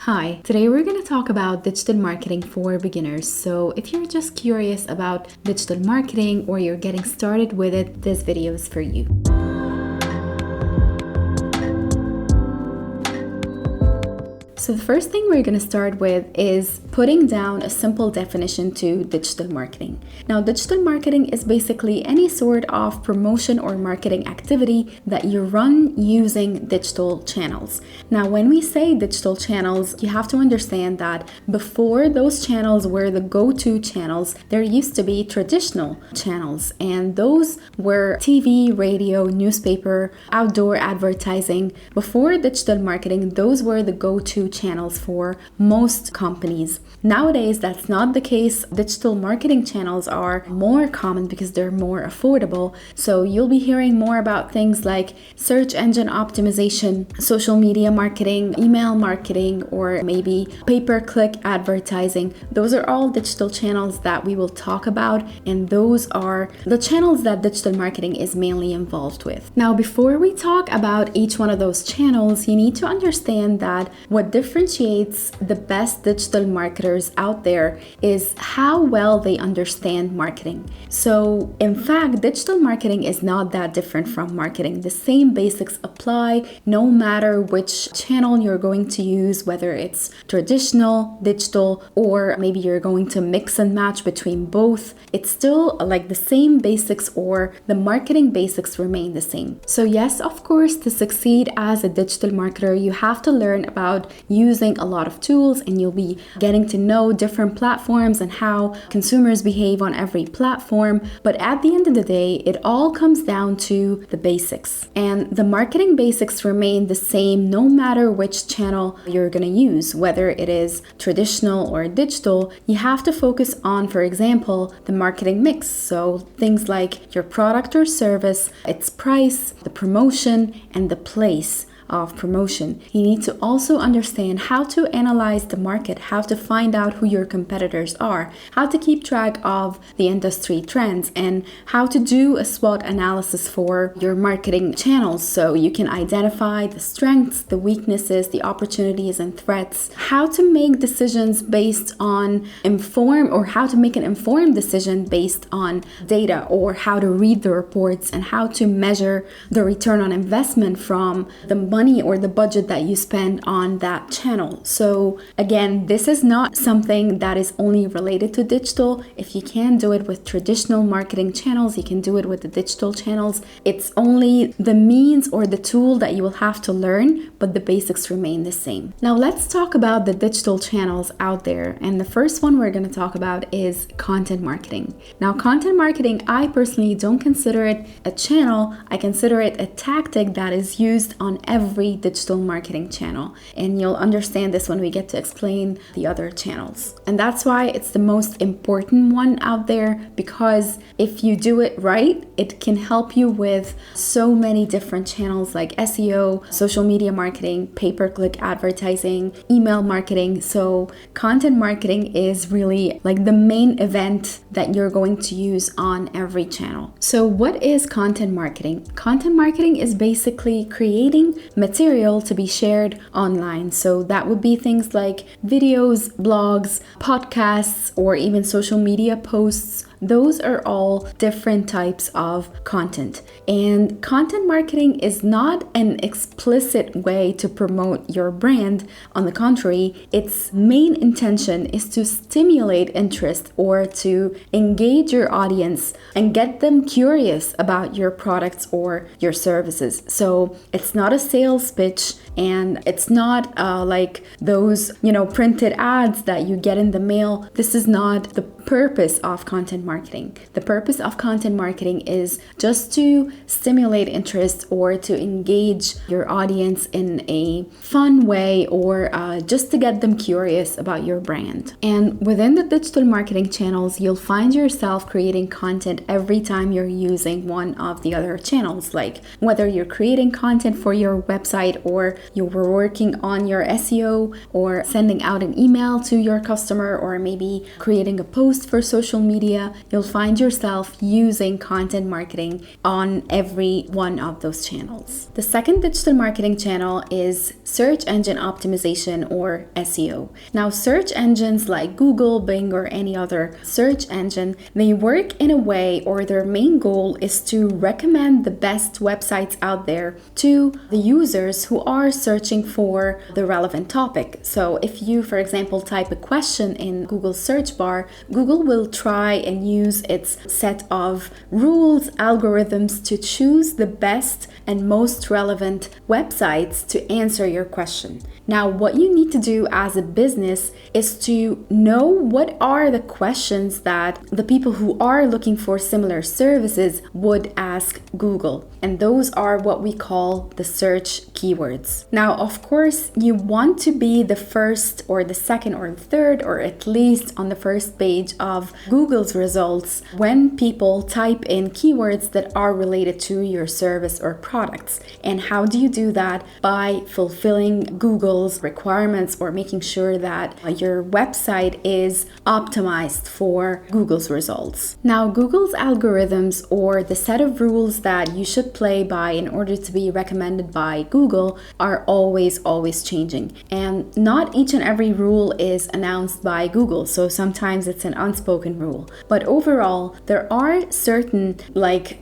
Hi, today we're going to talk about digital marketing for beginners. So, if you're just curious about digital marketing or you're getting started with it, this video is for you. So the first thing we're going to start with is putting down a simple definition to digital marketing. Now, digital marketing is basically any sort of promotion or marketing activity that you run using digital channels. Now, when we say digital channels, you have to understand that before those channels were the go-to channels, there used to be traditional channels, and those were TV, radio, newspaper, outdoor advertising. Before digital marketing, those were the go-to channels for most companies. Nowadays, that's not the case. Digital marketing channels are more common because they're more affordable. So you'll be hearing more about things like search engine optimization, social media marketing, email marketing, or maybe pay-per-click advertising. Those are all digital channels that we will talk about, and those are the channels that digital marketing is mainly involved with. Now, before we talk about each one of those channels, you need to understand that what differentiates the best digital marketers out there is how well they understand marketing. So, in fact, digital marketing is not that different from marketing. The same basics apply no matter which channel you're going to use, whether it's traditional, digital, or maybe you're going to mix and match between both. It's still like the same basics, or the marketing basics remain the same. So, yes, of course, to succeed as a digital marketer, you have to learn about using a lot of tools, and you'll be getting to know different platforms and how consumers behave on every platform. But at the end of the day, it all comes down to the basics, and the marketing basics remain the same no matter which channel you're going to use, whether it is traditional or digital. You have to focus on, for example, the marketing mix. So things like your product or service, its price, the promotion, and the place of promotion. You need to also understand how to analyze the market, how to find out who your competitors are, how to keep track of the industry trends, and how to do a SWOT analysis for your marketing channels so you can identify the strengths, the weaknesses, the opportunities, and threats, how to make decisions based on how to make an informed decision based on data, or how to read the reports, and how to measure the return on investment from the money or the budget that you spend on that channel. So again, this is not something that is only related to digital. If you can do it with traditional marketing channels, you can do it with the digital channels. It's only the means or the tool that you will have to learn, but the basics remain the same. Now let's talk about the digital channels out there. And the first one we're going to talk about is content marketing. Now, content marketing, I personally don't consider it a channel. I consider it a tactic that is used on every digital marketing channel, and you'll understand this when we get to explain the other channels. And that's why it's the most important one out there, because if you do it right, it can help you with so many different channels like SEO, social media marketing, pay-per-click advertising, email marketing. So content marketing is really like the main event that you're going to use on every channel. So what is content marketing? Content marketing is basically creating material to be shared online. So that would be things like videos, blogs, podcasts, or even social media posts. Those are all different types of content. And content marketing is not an explicit way to promote your brand. On the contrary, its main intention is to stimulate interest or to engage your audience and get them curious about your products or your services. So it's not a sales pitch, and it's not like those, printed ads that you get in the mail. This is not the purpose of content marketing. The purpose of content marketing is just to stimulate interest or to engage your audience in a fun way, or just to get them curious about your brand. And within the digital marketing channels, you'll find yourself creating content every time you're using one of the other channels, like whether you're creating content for your website, or you were working on your SEO, or sending out an email to your customer, or maybe creating a post for social media. you'll find yourself using content marketing on every one of those channels. The second digital marketing channel is search engine optimization, or SEO. Now, search engines like Google, Bing, or any other search engine, they work in a way, or their main goal is to recommend the best websites out there to the users who are searching for the relevant topic. So if you, for example, type a question in Google's search bar, Google will try and use its set of rules, algorithms to choose the best and most relevant websites to answer your question. Now, what you need to do as a business is to know what are the questions that the people who are looking for similar services would ask Google. And those are what we call the search keywords. Now, of course, you want to be the first or the second or the third, or at least on the first page of Google's results when people type in keywords that are related to your service or products. And how do you do that? By fulfilling Google's requirements, or making sure that your website is optimized for Google's results. Now, Google's algorithms, or the set of rules that you should play by in order to be recommended by Google, are always changing. And not each and every rule is announced by Google, so sometimes it's an unspoken rule. But overall, there are certain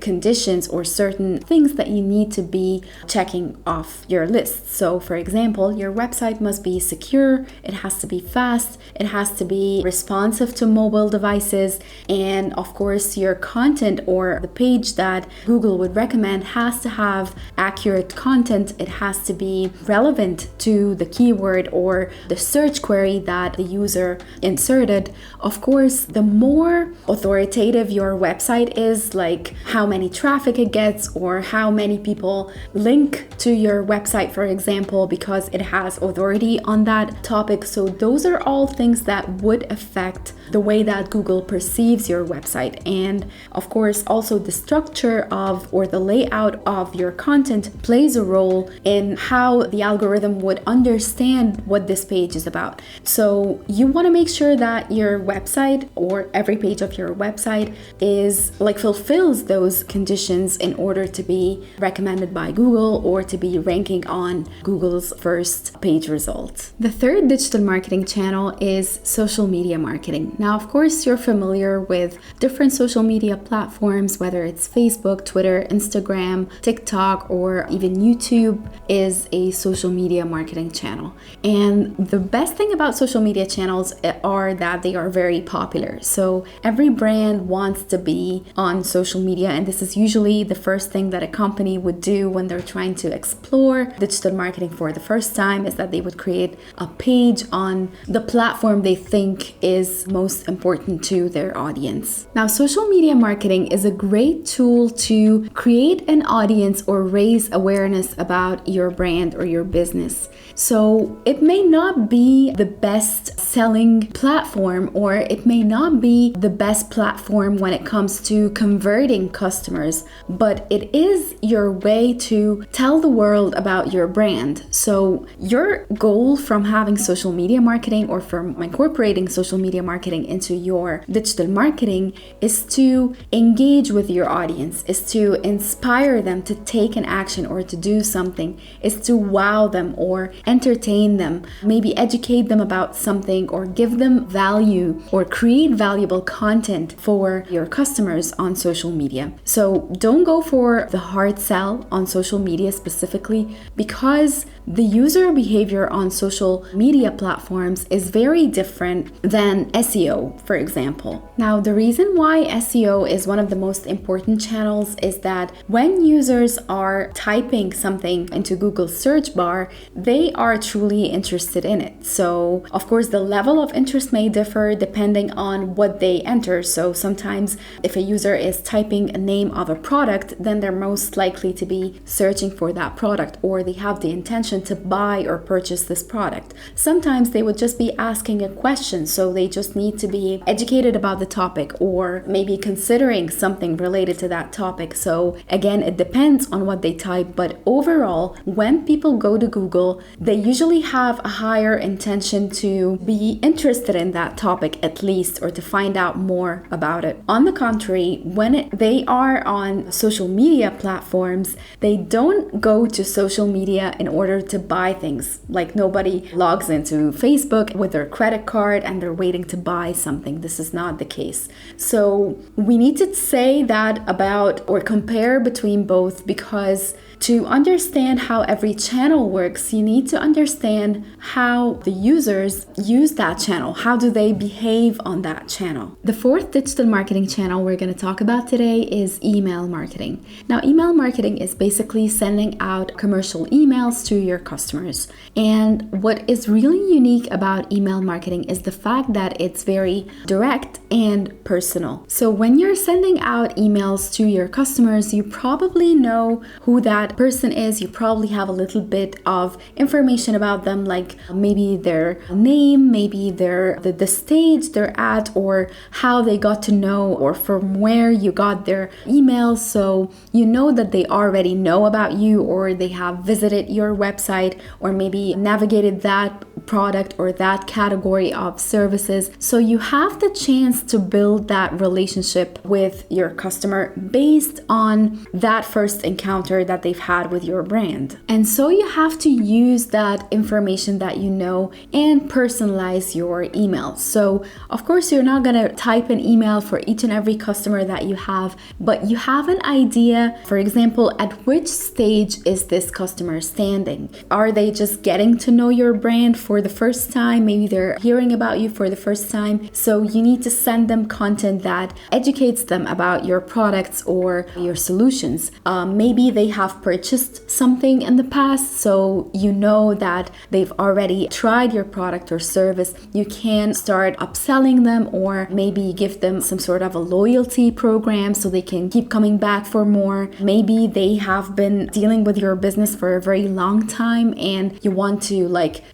conditions or certain things that you need to be checking off your list. So for example, your website must be secure, it has to be fast, it has to be responsive to mobile devices, and of course your content or the page that Google would recommend has to have accurate content. It has to be relevant to the keyword or the search query that the user inserted. Of course, the more authoritative your website is, like how many traffic it gets or how many people link to your website, for example, because it has authority on that topic. So those are all things that would affect the way that Google perceives your website. And of course, also the structure of, or the layout of your content plays a role in how the algorithm would understand what this page is about. So you want to make sure that your website, or every page of your website, is fulfills those conditions in order to be recommended by Google or to be ranking on Google's first page results. The third digital marketing channel is social media marketing. Now, of course, you're familiar with different social media platforms, whether it's Facebook, Twitter, Instagram, TikTok, or even YouTube is a social media marketing channel. And the best thing about social media channels are that they are very popular. So every brand wants to be on social media, and this is usually the first thing that a company would do when they're trying to explore digital marketing for the first time, is that they would create a page on the platform they think is most important to their audience. Now, social media marketing is a great tool to create an audience or raise awareness about your brand or your business. So it may not be the best selling platform, or it may not be the best platform when it comes to converting customers, but it is your way to tell the world about your brand. So your goal from having social media marketing, or from incorporating social media marketing into your digital marketing, is to engage with your audience, is to inspire them to take an action or to do something, is to wow them or entertain them, maybe educate them about something, or give them value or create valuable content for your customers on social media. So don't go for the hard sell on social media specifically, because the user behavior on social media platforms is very different than SEO, for example. Now, the reason why SEO is one of the most important channels is that when users are typing something into Google's search bar, they are truly interested in it. So, of course, the level of interest may differ depending on what they enter. So sometimes if a user is typing a name of a product, then they're most likely to be searching for that product, or they have the intention option to buy or purchase this product. Sometimes they would just be asking a question, so they just need to be educated about the topic or maybe considering something related to that topic. So again, it depends on what they type, but overall, when people go to Google, they usually have a higher intention to be interested in that topic at least, or to find out more about it. On the contrary, when they are on social media platforms, they don't go to social media in order to buy things. Like nobody logs into Facebook with their credit card and they're waiting to buy something. This is not the case. So we need to say that about or compare between both, because to understand how every channel works, you need to understand how the users use that channel. How do they behave on that channel? The fourth digital marketing channel we're going to talk about today is email marketing. Now, email marketing is basically sending out commercial emails to your customers. And what is really unique about email marketing is the fact that it's very direct and personal. So when you're sending out emails to your customers, you probably know who that person is. You probably have a little bit of information about them, like maybe their name, maybe the stage they're at, or how they got to know, or from where you got their email. So you know that they already know about you, or they have visited your website, or maybe navigated that product or that category of services. So you have the chance to build that relationship with your customer based on that first encounter that they've had with your brand. And so you have to use that information that you know and personalize your emails. So of course, you're not going to type an email for each and every customer that you have, but you have an idea, for example, at which stage is this customer standing? Are they just getting to know your brand for the first time? Maybe they're hearing about you for the first time. So you need to send them content that educates them about your products or your solutions. Maybe they have purchased something in the past, so you know that they've already tried your product or service. You can start upselling them, or maybe give them some sort of a loyalty program so they can keep coming back for more. Maybe they have been dealing with your business for a very long time and you want to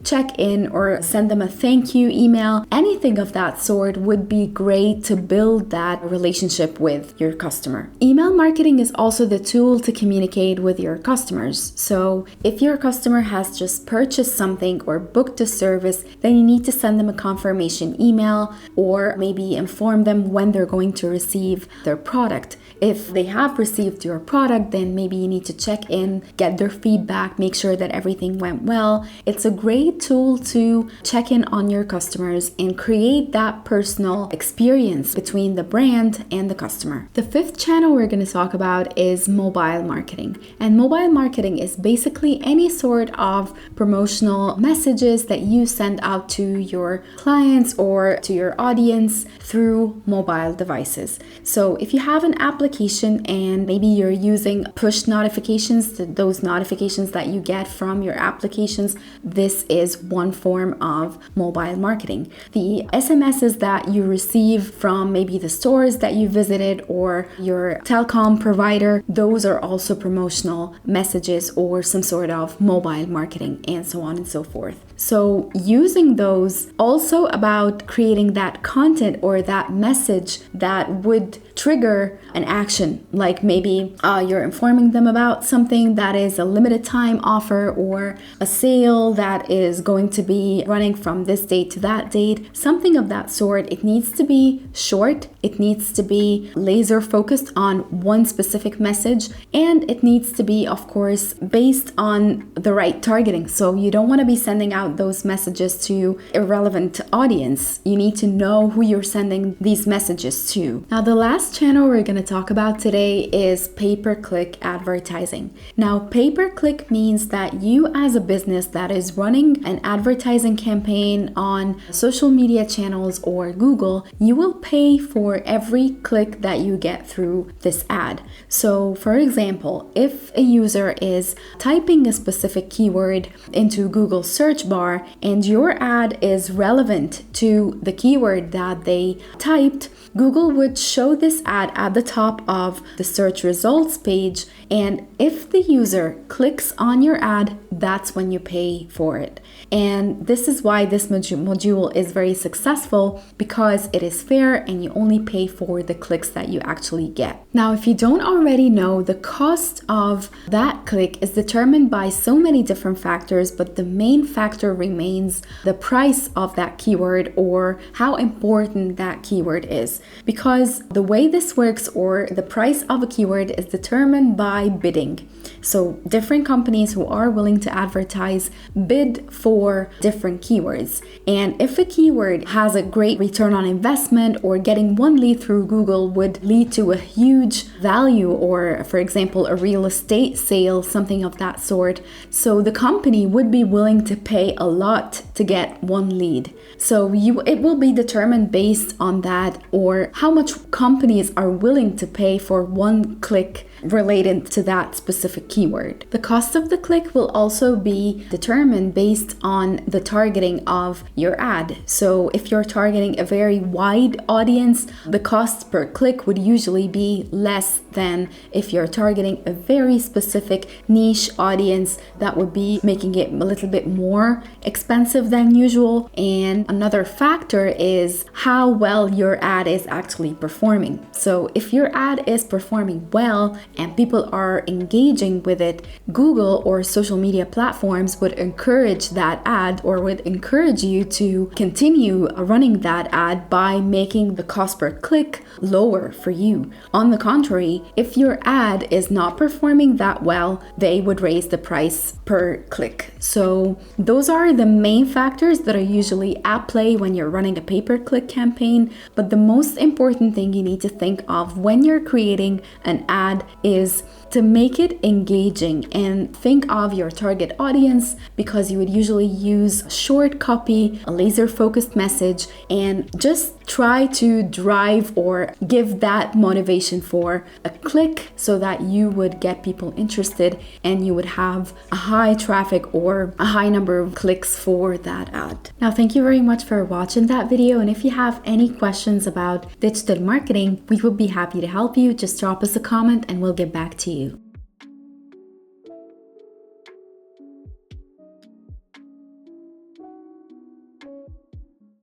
check in or send them a thank you email. Anything of that sort would be great to build that relationship with your customer. Email marketing is also the tool to communicate with your customers. So if your customer has just purchased something or booked a service, then you need to send them a confirmation email, or maybe inform them when they're going to receive their product. If they have received your product, then maybe you need to check in, get their feedback, make sure that everything went well. It's a great tool to check in on your customers and create that personal experience between the brand and the customer. The fifth channel we're going to talk about is mobile marketing. And mobile marketing is basically any sort of promotional messages that you send out to your clients or to your audience through mobile devices. So if you have an application and maybe you're using push notifications, those notifications that you get from your applications, this is one form of mobile marketing. The SMSs that you receive from maybe the stores that you visited or your telecom provider, those are also promotional messages or some sort of mobile marketing, and so on and so forth. So using those, also about creating that content or that message that would trigger an action, like maybe you're informing them about something that is a limited time offer or a sale that is going to be running from this date to that date, something of that sort. It needs to be short, it needs to be laser focused on one specific message, and it needs to be, of course, based on the right targeting. So you don't want to be sending out those messages to irrelevant audience. You need to know who you're sending these messages to. Now, the last channel we're going to talk about today is pay-per-click advertising. Now, pay-per-click means that you as a business that is running an advertising campaign on social media channels or Google, you will pay for every click that you get through this ad. So, for example, if a user is typing a specific keyword into Google search bar bar and your ad is relevant to the keyword that they typed, Google would show this ad at the top of the search results page, and if the user clicks on your ad, that's when you pay for it. And this is why this module is very successful, because it is fair and you only pay for the clicks that you actually get. Now, if you don't already know, the cost of that click is determined by so many different factors, but the main factor remains the price of that keyword or how important that keyword is. Because the way this works, or the price of a keyword, is determined by bidding. So different companies who are willing to advertise bid for different keywords. And if a keyword has a great return on investment, or getting one lead through Google would lead to a huge value, or for example, a real estate sale, something of that sort, so the company would be willing to pay a lot to get one lead. So it will be determined based on that, or how much companies are willing to pay for one click related to that specific keyword. The cost of the click will also be determined based on the targeting of your ad. So if you're targeting a very wide audience, the cost per click would usually be less than if you're targeting a very specific niche audience. That would be making it a little bit more expensive than usual. And another factor is how well your ad is actually performing. So if your ad is performing well and people are engaging with it, Google or social media platforms would encourage that ad, or would encourage you to continue running that ad by making the cost per click lower for you. On the contrary, if your ad is not performing that well, they would raise the price per click. So those are the main factors that are usually at play when you're running a pay-per-click campaign. But the most important thing you need to think of when you're creating an ad is to make it engaging, and think of your target audience, because you would usually use short copy, a laser focused message, and just try to drive or give that motivation for a click so that you would get people interested and you would have a high traffic or a high number of clicks for that ad. Now, thank you very much for watching that video, and if you have any questions about digital marketing, we would be happy to help you. Just drop us a comment and we'll get back to you.